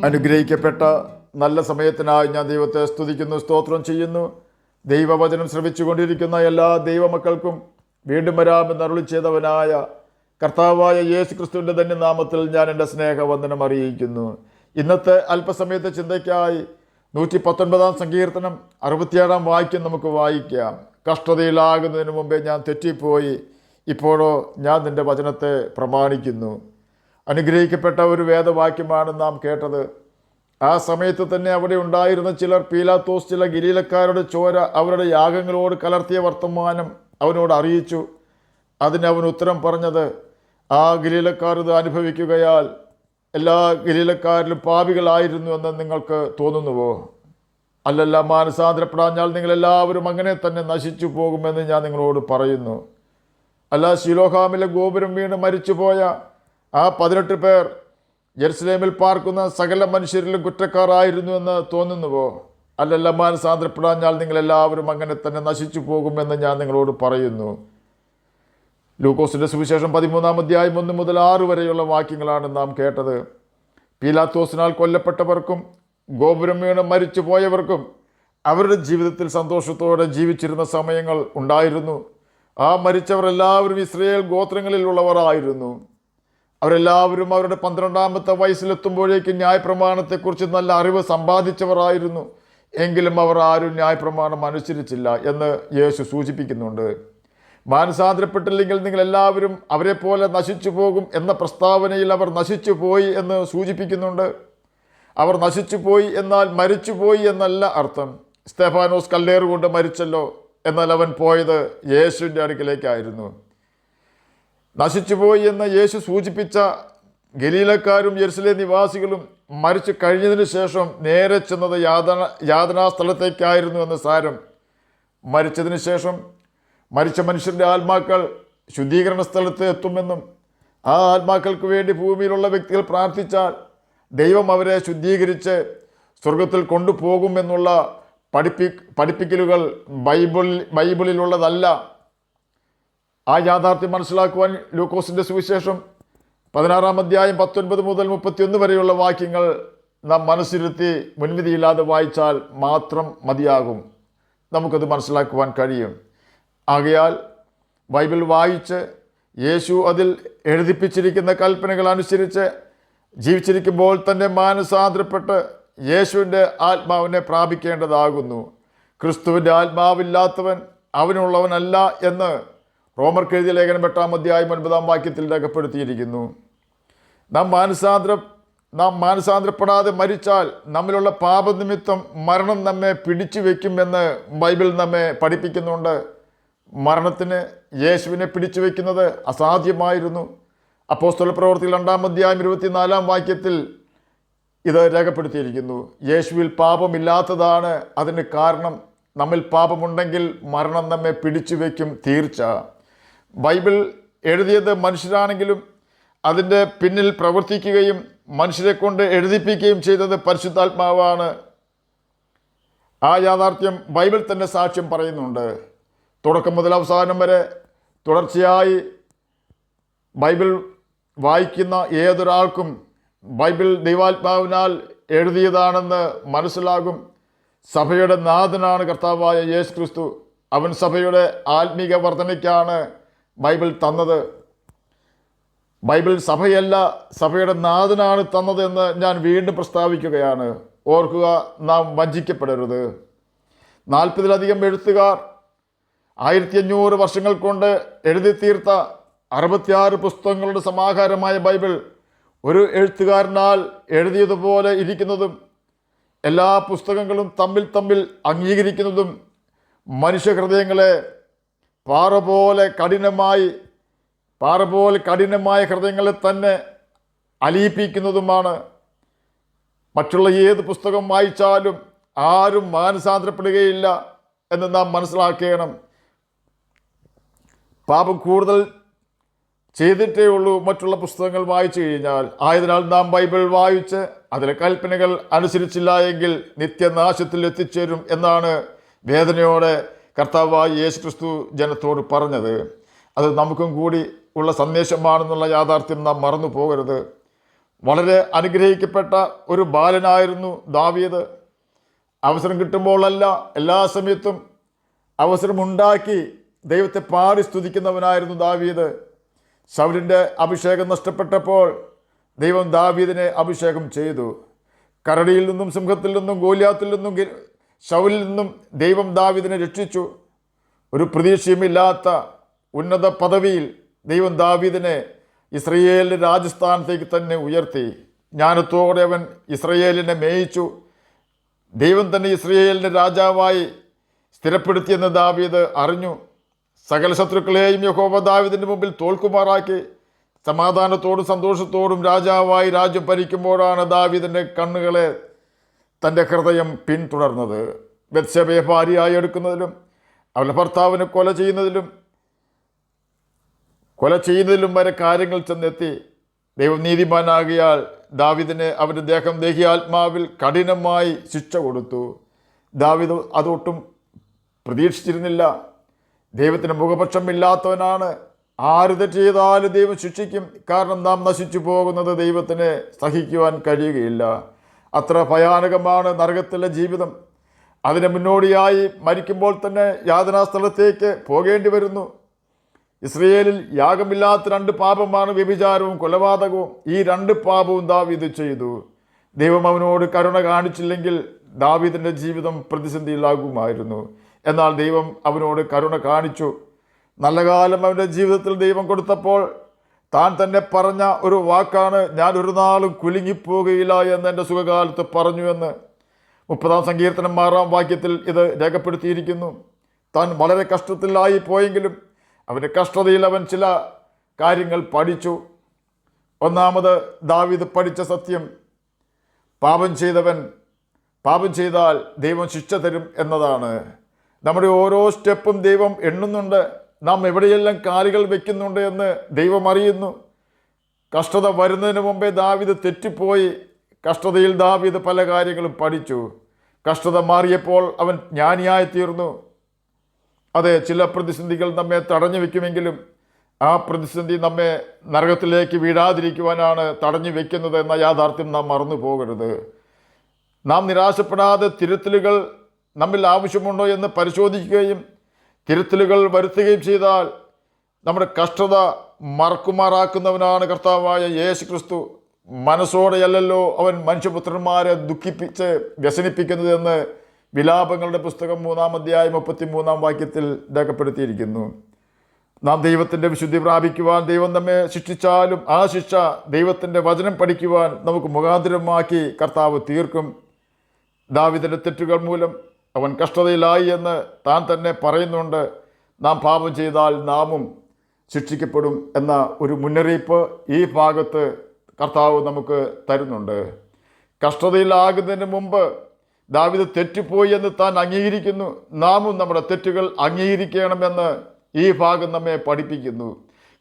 അനുഗ്രഹിക്കപ്പെട്ട നല്ല സമയത്തിനായി ഞാൻ ദൈവത്തെ സ്തുതിക്കുന്നു, സ്തോത്രം ചെയ്യുന്നു. ദൈവവചനം ശ്രവിച്ചുകൊണ്ടിരിക്കുന്ന എല്ലാ ദൈവമക്കൾക്കും വീണ്ടും വരാമെന്ന് അരുളി ചെയ്തവനായ കർത്താവായ യേശു ക്രിസ്തുവിൻ്റെ തന്നെ നാമത്തിൽ ഞാൻ എൻ്റെ സ്നേഹവന്ദനം അറിയിക്കുന്നു. ഇന്നത്തെ അല്പസമയത്തെ ചിന്തയ്ക്കായി 119 സങ്കീർത്തനം 67 വാക്യം നമുക്ക് വായിക്കാം. കഷ്ടതയിലാകുന്നതിന് മുമ്പേ ഞാൻ തെറ്റിപ്പോയി, ഇപ്പോഴോ ഞാൻ നിൻ്റെ വചനത്തെ പ്രമാണിക്കുന്നു. അനുഗ്രഹിക്കപ്പെട്ട ഒരു വേദവാക്യമാണ് നാം കേട്ടത്. ആ സമയത്ത് തന്നെ അവിടെ ഉണ്ടായിരുന്ന ചിലർ പീലാത്തോസ് ചില ഗലീലക്കാരുടെ ചോര അവരുടെ യാഗങ്ങളോട് കലർത്തിയ വർത്തമാനം അവനോട് അറിയിച്ചു. അതിന് അവൻ ഉത്തരം പറഞ്ഞത്, ആ ഗലീലക്കാർ ഇത് അനുഭവിക്കുകയാൽ എല്ലാ ഗലീലക്കാരിലും പാപികളായിരുന്നു എന്ന് നിങ്ങൾക്ക് തോന്നുന്നുവോ? അല്ലല്ല, മാനസാന്തരപ്പെടാഞ്ഞാൽ നിങ്ങളെല്ലാവരും അങ്ങനെ തന്നെ നശിച്ചു പോകുമെന്ന് ഞാൻ നിങ്ങളോട് പറയുന്നു. അല്ല, ശിലോഹാമിലെ ഗോപുരം വീണ് മരിച്ചുപോയ ആ 18 പേർ ജെറുസലേമിൽ പാർക്കുന്ന സകല മനുഷ്യരിലും കുറ്റക്കാരായിരുന്നു എന്ന് തോന്നുന്നുവോ? അല്ലല്ല, മാനസാന്തരപ്പെടാഞ്ഞാൽ നിങ്ങളെല്ലാവരും അങ്ങനെ തന്നെ നശിച്ചു പോകുമെന്ന് ഞാൻ നിങ്ങളോട് പറയുന്നു. ലൂക്കോസിൻ്റെ സുവിശേഷം 13 അധ്യായം 1 മുതൽ 6 വരെയുള്ള വാക്യങ്ങളാണ് നാം കേട്ടത്. പീലാത്തോസിനാൽ കൊല്ലപ്പെട്ടവർക്കും ഗോപുരം വീണ് മരിച്ചു പോയവർക്കും അവരുടെ ജീവിതത്തിൽ സന്തോഷത്തോടെ ജീവിച്ചിരുന്ന സമയങ്ങൾ ഉണ്ടായിരുന്നു. ആ മരിച്ചവർ എല്ലാവരും ഇസ്രായേൽ ഗോത്രങ്ങളിലുള്ളവർ ആയിരുന്നു. അവരെല്ലാവരും അവരുടെ 12ാമത്തെ വയസ്സിലെത്തുമ്പോഴേക്കും ന്യായപ്രമാണത്തെക്കുറിച്ച് നല്ല അറിവ് സമ്പാദിച്ചവരായിരുന്നു. എങ്കിലും അവർ ആരും ന്യായപ്രമാണം അനുസരിച്ചില്ല എന്ന് യേശു സൂചിപ്പിക്കുന്നുണ്ട്. മാനസാന്തരപ്പെട്ടില്ലെങ്കിൽ നിങ്ങളെല്ലാവരും അവരെ പോലെ നശിച്ചു പോകും എന്ന പ്രസ്താവനയിൽ അവർ നശിച്ചു പോയി എന്ന് സൂചിപ്പിക്കുന്നുണ്ട്. അവർ നശിച്ചു പോയി എന്നാൽ മരിച്ചുപോയി എന്നല്ല അർത്ഥം. സ്തെഫാനോസ് കല്ലേറുകൊണ്ട് മരിച്ചല്ലോ, എന്നാൽ അവൻ പോയത് യേശുവിൻ്റെ അടുക്കിലേക്കായിരുന്നു. നശിച്ചുപോയി എന്ന് യേശു സൂചിപ്പിച്ച ഗലീലക്കാരും യെരുശലേം നിവാസികളും മരിച്ചു കഴിഞ്ഞതിന് ശേഷം നേരെ ചെന്നത് യാതനാ സ്ഥലത്തേക്കായിരുന്നു എന്ന് സാരം. മരിച്ചതിന് ശേഷം മരിച്ച മനുഷ്യരുടെ ആത്മാക്കൾ ശുദ്ധീകരണ സ്ഥലത്ത് എത്തുമെന്നും ആ ആത്മാക്കൾക്ക് വേണ്ടി ഭൂമിയിലുള്ള വ്യക്തികൾ പ്രാർത്ഥിച്ചാൽ ദൈവം അവരെ ശുദ്ധീകരിച്ച് സ്വർഗത്തിൽ കൊണ്ടുപോകുമെന്നുള്ള പഠിപ്പിക്കലുകൾ ബൈബിളിലുള്ളതല്ല. ആ യാഥാർത്ഥ്യം മനസ്സിലാക്കുവാൻ ലൂക്കോസിൻ്റെ സുവിശേഷം 16 അധ്യായം 19 മുതൽ 31 വരെയുള്ള വാക്യങ്ങൾ നാം മനസ്സിരുത്തി മുൻവിധിയില്ലാതെ വായിച്ചാൽ മാത്രം മതിയാകും. നമുക്കത് മനസ്സിലാക്കുവാൻ കഴിയും. ആകയാൽ ബൈബിൾ വായിച്ച് യേശു അതിൽ എഴുതിപ്പിച്ചിരിക്കുന്ന കൽപ്പനകൾ അനുസരിച്ച് ജീവിച്ചിരിക്കുമ്പോൾ തന്നെ മാനസാന്തരപ്പെട്ട് യേശുവിൻ്റെ ആത്മാവിനെ പ്രാപിക്കേണ്ടതാകുന്നു. ക്രിസ്തുവിൻ്റെ ആത്മാവില്ലാത്തവൻ അവനുള്ളവനല്ല എന്ന് റോമർക്ക് എഴുതിയ ലേഖനം 8 അധ്യായം 9 വാക്യത്തിൽ രേഖപ്പെടുത്തിയിരിക്കുന്നു. നാം മാനസാന്തരപ്പെടാതെ മരിച്ചാൽ നമ്മിലുള്ള പാപനിമിത്തം മരണം നമ്മെ പിടിച്ചു വയ്ക്കുമെന്ന് ബൈബിൾ നമ്മെ പഠിപ്പിക്കുന്നുണ്ട്. മരണത്തിന് യേശുവിനെ പിടിച്ചു വയ്ക്കുന്നത് അസാധ്യമായിരുന്നു. അപ്പോസ്തല പ്രവൃത്തികൾ 2 അധ്യായം 24 വാക്യത്തിൽ ഇത് രേഖപ്പെടുത്തിയിരിക്കുന്നു. യേശുവിൽ പാപമില്ലാത്തതാണ് അതിന് കാരണം. നമ്മിൽ പാപമുണ്ടെങ്കിൽ മരണം നമ്മെ പിടിച്ചു വയ്ക്കും, തീർച്ച. ബൈബിൾ എഴുതിയത് മനുഷ്യരാണെങ്കിലും അതിൻ്റെ പിന്നിൽ പ്രവർത്തിക്കുകയും മനുഷ്യരെ കൊണ്ട് എഴുതിപ്പിക്കുകയും ചെയ്തത് പരിശുദ്ധാത്മാവാണ്. ആ യാഥാർത്ഥ്യം ബൈബിൾ തന്നെ സാക്ഷ്യം പറയുന്നുണ്ട്. തുടക്കം മുതൽ അവസാനം വരെ തുടർച്ചയായി ബൈബിൾ വായിക്കുന്ന ഏതൊരാൾക്കും ബൈബിൾ ദൈവാത്മാവിനാൽ എഴുതിയതാണെന്ന് മനസ്സിലാകും. സഭയുടെ നാഥനാണ് കർത്താവായ യേശു ക്രിസ്തു. അവൻ സഭയുടെ ആത്മീക വർധനയ്ക്കാണ് ബൈബിൾ തന്നത്. ബൈബിൾ സഭയല്ല, സഭയുടെ നാഥനാണ് തന്നതെന്ന് ഞാൻ വീണ്ടും പ്രസ്താവിക്കുകയാണ്. ഓർക്കുക, നാം വഞ്ചിക്കപ്പെടരുത്. 40-ലധികം എഴുത്തുകാർ 1500 വർഷങ്ങൾ കൊണ്ട് എഴുതി തീർത്ത 66 പുസ്തകങ്ങളുടെ സമാഹാരമായ ബൈബിൾ ഒരു എഴുത്തുകാരനാൽ എഴുതിയതുപോലെ ഇരിക്കുന്നതും എല്ലാ പുസ്തകങ്ങളും തമ്മിൽ അംഗീകരിക്കുന്നതും മനുഷ്യഹൃദയങ്ങളെ പാറ പോലെ കഠിനമായ ഹൃദയങ്ങളെ തന്നെ അലിയിപ്പിക്കുന്നതുമാണ്. മറ്റുള്ള ഏത് പുസ്തകം വായിച്ചാലും ആരും മാനസാന്തരപ്പെടുകയില്ല എന്ന് നാം മനസ്സിലാക്കണം. പാപം കൂടുതൽ ചെയ്തിട്ടേ ഉള്ളൂ മറ്റുള്ള പുസ്തകങ്ങൾ വായിച്ചു കഴിഞ്ഞാൽ. ആയതിനാൽ നാം ബൈബിൾ വായിച്ച് അതിലെ കൽപ്പനകൾ അനുസരിച്ചില്ല എങ്കിൽ നിത്യനാശത്തിൽ എത്തിച്ചേരും എന്നാണ് വേദനയോടെ കർത്താവായ യേശു ക്രിസ്തു ജനത്തോട് പറഞ്ഞത്. അത് നമുക്കും കൂടി ഉള്ള സന്ദേശമാണെന്നുള്ള യാഥാർത്ഥ്യം നാം മറന്നു പോകരുത്. വളരെ അനുഗ്രഹിക്കപ്പെട്ട ഒരു ബാലനായിരുന്നു ദാവീദ്. അവസരം കിട്ടുമ്പോഴല്ല, എല്ലാ സമയത്തും അവസരമുണ്ടാക്കി ദൈവത്തെ പാടി സ്തുതിക്കുന്നവനായിരുന്നു ദാവീദ്. ശൗലിൻ്റെ അഭിഷേകം നഷ്ടപ്പെട്ടപ്പോൾ ദൈവം ദാവീദിനെ അഭിഷേകം ചെയ്തു. കരടിയിൽ നിന്നും, സിംഹത്തിൽ നിന്നും, ഗോലിയാത്തിൽ നിന്നും, ശൗലിൽ നിന്നും ദൈവം ദാവീദിനെ രക്ഷിച്ചു. ഒരു പ്രതീക്ഷയുമില്ലാത്ത ഉന്നത പദവിയിൽ ദൈവം ദാവീദിനെ ഇസ്രയേലിൻ്റെ രാജസ്ഥാനത്തേക്ക് തന്നെ ഉയർത്തി. ജ്ഞാനത്തോടെ അവൻ ഇസ്രയേലിനെ മേയിച്ചു. ദൈവം തന്നെ ഇസ്രയേലിൻ്റെ രാജാവായി സ്ഥിരപ്പെടുത്തിയെന്ന് ദാവീദ് അറിഞ്ഞു. സകല ശത്രുക്കളെയും യഹോവ ദാവീദിൻ്റെ മുമ്പിൽ തോൽക്കുമാറാക്കി. സമാധാനത്തോടും സന്തോഷത്തോടും രാജാവായി രാജ്യം ഭരിക്കുമ്പോഴാണ് ദാവീദിൻ്റെ കണ്ണുകളെ തൻ്റെ ഹൃദയം പിന്തുടർന്നത്. ബത്ശേബയെ ഭാര്യയായി എടുക്കുന്നതിലും അവളുടെ ഭർത്താവിനെ കൊല ചെയ്യുന്നതിലും വരെ കാര്യങ്ങൾ ചെന്നെത്തി. ദൈവം നീതിമാനാകിയാൽ ദാവീദിനെ അവൻ്റെ ദേഹിയാത്മാവിൽ കഠിനമായി ശിക്ഷ കൊടുത്തു. ദാവീദ് അതൊട്ടും പ്രതീക്ഷിച്ചിരുന്നില്ല. ദൈവത്തിന് മുഖപക്ഷമില്ലാത്തവനാണ്. ആര് തെറ്റ് ചെയ്താലും ദൈവം ശിക്ഷിക്കും. കാരണം നാം നശിച്ചു പോകുന്നത് ദൈവത്തിന് സഹിക്കുവാൻ കഴിയുകയില്ല. അത്ര ഭയാനകമാണ് നരകത്തിലെ ജീവിതം. അതിന് മുന്നോടിയായി മരിക്കുമ്പോൾ തന്നെ യാതനാസ്ഥലത്തേക്ക് പോകേണ്ടി വരുന്നു. ഇസ്രയേലിൽ യാഗമില്ലാത്ത 2 പാപമാണ് വ്യഭിചാരവും കൊലപാതകവും. ഈ 2 പാപവും ദാവീദ് ചെയ്തു. ദൈവം അവനോട് കരുണ കാണിച്ചില്ലെങ്കിൽ ദാവീദിൻ്റെ ജീവിതം പ്രതിസന്ധിയിലാകുമായിരുന്നു. എന്നാൽ ദൈവം അവനോട് കരുണ കാണിച്ചു. നല്ല കാലം അവൻ്റെ ജീവിതത്തിൽ ദൈവം കൊടുത്തപ്പോൾ താൻ തന്നെ പറഞ്ഞ ഒരു വാക്കാണ്, ഞാൻ ഒരു നാളും കുലുങ്ങിപ്പോകുകയില്ല എന്ന് എൻ്റെ സുഖകാലത്ത് പറഞ്ഞുവെന്ന്. 30-ാം സങ്കീർത്തനം 6-ാം വാക്യത്തിൽ ഇത് രേഖപ്പെടുത്തിയിരിക്കുന്നു. താൻ വളരെ കഷ്ടത്തിലായി പോയെങ്കിലും അവൻ്റെ കഷ്ടതയിൽ അവൻ ചില കാര്യങ്ങൾ പഠിച്ചു. ഒന്നാമത് ദാവീദ് പഠിച്ച സത്യം, പാപം ചെയ്താൽ ദൈവം ശിക്ഷ തരും എന്നതാണ്. നമ്മുടെ ഓരോ സ്റ്റെപ്പും ദൈവം എണ്ണുന്നുണ്ട്. നാം എവിടെയെല്ലാം കാലുകൾ വയ്ക്കുന്നുണ്ട് എന്ന് ദൈവം അറിയുന്നു. കഷ്ടത വരുന്നതിന് മുമ്പേ ദാവീദ് തെറ്റിപ്പോയി. കഷ്ടതയിൽ ദാവീദ് പല കാര്യങ്ങളും പഠിച്ചു. കഷ്ടത മാറിയപ്പോൾ അവൻ ജ്ഞാനിയായി തീർന്നു. അതെ, ചില പ്രതിസന്ധികൾ നമ്മെ തടഞ്ഞു വയ്ക്കുമെങ്കിലും ആ പ്രതിസന്ധി നമ്മെ നരകത്തിലേക്ക് വീഴാതിരിക്കുവാനാണ് തടഞ്ഞു വയ്ക്കുന്നത് എന്ന യാഥാർത്ഥ്യം നാം മറന്നു പോകരുത്. നാം നിരാശപ്പെടാതെ തിരുത്തലുകൾ നമ്മിൽ ആവശ്യമുണ്ടോ എന്ന് പരിശോധിക്കുകയും തിരുത്തലുകൾ വരുത്തുകയും ചെയ്താൽ നമ്മുടെ കഷ്ടത മറക്കുമാറാക്കുന്നവനാണ് കർത്താവായ യേശു ക്രിസ്തു. മനസ്സോടെയല്ലല്ലോ അവൻ മനുഷ്യപുത്രന്മാരെ ദുഃഖിപ്പിച്ച് വ്യസനിപ്പിക്കുന്നതെന്ന് വിലാപങ്ങളുടെ പുസ്തകം 3-ാം അധ്യായം 33-ാം വാക്യത്തിൽ രേഖപ്പെടുത്തിയിരിക്കുന്നു. നാം ദൈവത്തിൻ്റെ വിശുദ്ധി പ്രാപിക്കുവാൻ ദൈവം നമ്മെ ശിക്ഷിച്ചാലും ആ ശിക്ഷ ദൈവത്തിൻ്റെ വചനം പഠിക്കുവാൻ നമുക്ക് മുഖാന്തരമാക്കി കർത്താവ് തീർക്കും. ദാവീദിൻ്റെ തെറ്റുകൾ മൂലം അവൻ കഷ്ടതയിലായി എന്ന് താൻ തന്നെ പറയുന്നുണ്ട്. നാം പാപം ചെയ്താൽ നാമും ശിക്ഷിക്കപ്പെടും എന്ന ഒരു മുന്നറിയിപ്പ് ഈ ഭാഗത്ത് കർത്താവ് നമുക്ക് തരുന്നുണ്ട്. കഷ്ടതയിലാകുന്നതിന് മുമ്പ് ദാവീദ് തെറ്റിപ്പോയി എന്ന് താൻ അംഗീകരിക്കുന്നു. നാമും നമ്മുടെ തെറ്റുകൾ അംഗീകരിക്കണമെന്ന് ഈ ഭാഗം നമ്മെ പഠിപ്പിക്കുന്നു.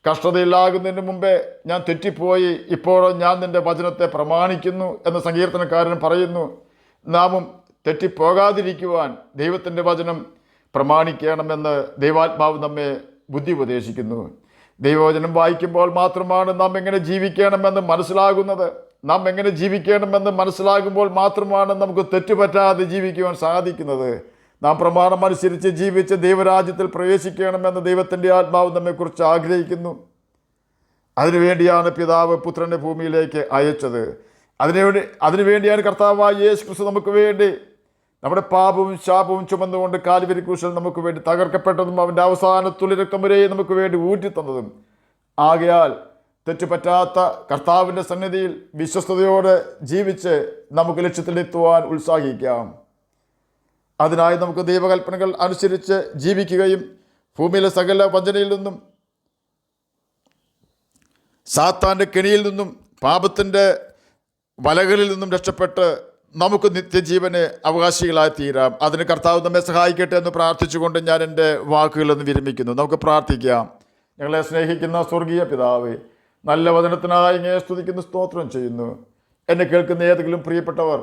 കഷ്ടതയിലാകുന്നതിന് മുമ്പേ ഞാൻ തെറ്റിപ്പോയി, ഇപ്പോഴോ ഞാൻ നിൻ്റെ വചനത്തെ പ്രമാണിക്കുന്നു എന്ന് സങ്കീർത്തനക്കാരൻ പറയുന്നു. നാമും തെറ്റിപ്പോകാതിരിക്കുവാൻ ദൈവത്തിൻ്റെ വചനം പ്രമാണിക്കണമെന്ന് ദൈവാത്മാവ് നമ്മെ ബുദ്ധി ഉപദേശിക്കുന്നു. ദൈവവചനം വായിക്കുമ്പോൾ മാത്രമാണ് നാം എങ്ങനെ ജീവിക്കണമെന്ന് മനസ്സിലാകുന്നത്. നാം എങ്ങനെ ജീവിക്കണമെന്ന് മനസ്സിലാകുമ്പോൾ മാത്രമാണ് നമുക്ക് തെറ്റുപറ്റാതെ ജീവിക്കുവാൻ സാധിക്കുന്നത്. നാം പ്രമാണം അനുസരിച്ച് ജീവിച്ച് ദൈവരാജ്യത്തിൽ പ്രവേശിക്കണമെന്ന് ദൈവത്തിൻ്റെ ആത്മാവ് നമ്മെക്കുറിച്ച് ആഗ്രഹിക്കുന്നു. അതിനുവേണ്ടിയാണ് പിതാവ് പുത്രനെ ഭൂമിയിലേക്ക് അയച്ചത്. അതിനുവേണ്ടിയാണ് കർത്താവായ യേശു ക്രിസ്തു നമുക്ക് വേണ്ടി നമ്മുടെ പാപവും ശാപവും ചുമന്നുകൊണ്ട് കാൽവരി ക്രൂശിൽ നമുക്ക് വേണ്ടി തകർക്കപ്പെട്ടതും അവൻ്റെ അവസാന തുള്ളി രക്തം വരെ നമുക്ക് വേണ്ടി ഊറ്റിത്തന്നതും. ആകയാൽ തെറ്റുപറ്റാത്ത കർത്താവിൻ്റെ സന്നിധിയിൽ വിശ്വസ്തയോടെ ജീവിച്ച് നമുക്ക് ലക്ഷ്യത്തിലെത്തുവാൻ ഉത്സാഹിക്കാം. അതിനായി നമുക്ക് ദൈവകൽപ്പനകൾ അനുസരിച്ച് ജീവിക്കുകയും ഭൂമിയിലെ സകല വഞ്ചനയിൽ നിന്നും, സാത്താൻ്റെ കെണിയിൽ നിന്നും, പാപത്തിൻ്റെ വലകളിൽ നിന്നും രക്ഷപ്പെട്ട് നമുക്ക് നിത്യജീവന് അവകാശികളായി തീരാം. അതിന് കർത്താവ് നമ്മെ സഹായിക്കട്ടെ എന്ന് പ്രാർത്ഥിച്ചുകൊണ്ട് ഞാൻ എൻ്റെ വാക്കുകളൊന്ന് വിരമിക്കുന്നു. നമുക്ക് പ്രാർത്ഥിക്കാം. ഞങ്ങളെ സ്നേഹിക്കുന്ന സ്വർഗീയ പിതാവേ, നല്ല വചനത്തിനായി ഇങ്ങനെ സ്തുതിക്കുന്നു, സ്തോത്രം ചെയ്യുന്നു. എന്നെ കേൾക്കുന്ന ഏതെങ്കിലും പ്രിയപ്പെട്ടവർ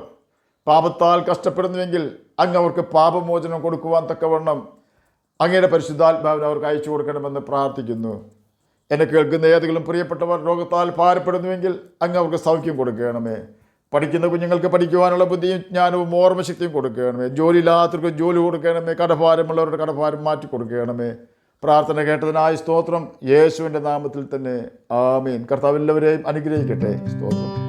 പാപത്താൽ കഷ്ടപ്പെടുന്നുവെങ്കിൽ അങ്ങ് അവർക്ക് പാപമോചനം കൊടുക്കുവാൻ തക്കവണ്ണം അങ്ങയുടെ പരിശുദ്ധാത്മാവിനെ അവർക്ക് അയച്ചു കൊടുക്കണമെന്ന് പ്രാർത്ഥിക്കുന്നു. എന്നെ കേൾക്കുന്ന ഏതെങ്കിലും പ്രിയപ്പെട്ടവർ രോഗത്താൽ ഭാരപ്പെടുന്നുവെങ്കിൽ അങ്ങ് അവർക്ക് സൗഖ്യം കൊടുക്കണമേ. പഠിക്കുന്ന കുഞ്ഞുങ്ങൾക്ക് പഠിക്കുവാനുള്ള ബുദ്ധിയും ജ്ഞാനവും ഓർമ്മശക്തിയും കൊടുക്കണമേ. ജോലിയില്ലാത്തവർക്ക് ജോലി കൊടുക്കണമേ. കടഭാരമുള്ളവരുടെ കടഭാരം മാറ്റി കൊടുക്കണമേ. പ്രാർത്ഥന കേട്ടതിനായി സ്തോത്രം. യേശുവിൻ്റെ നാമത്തിൽ തന്നെ ആമേൻ. കർത്താവ് എല്ലാവരെയും അനുഗ്രഹിക്കട്ടെ. സ്തോത്രം.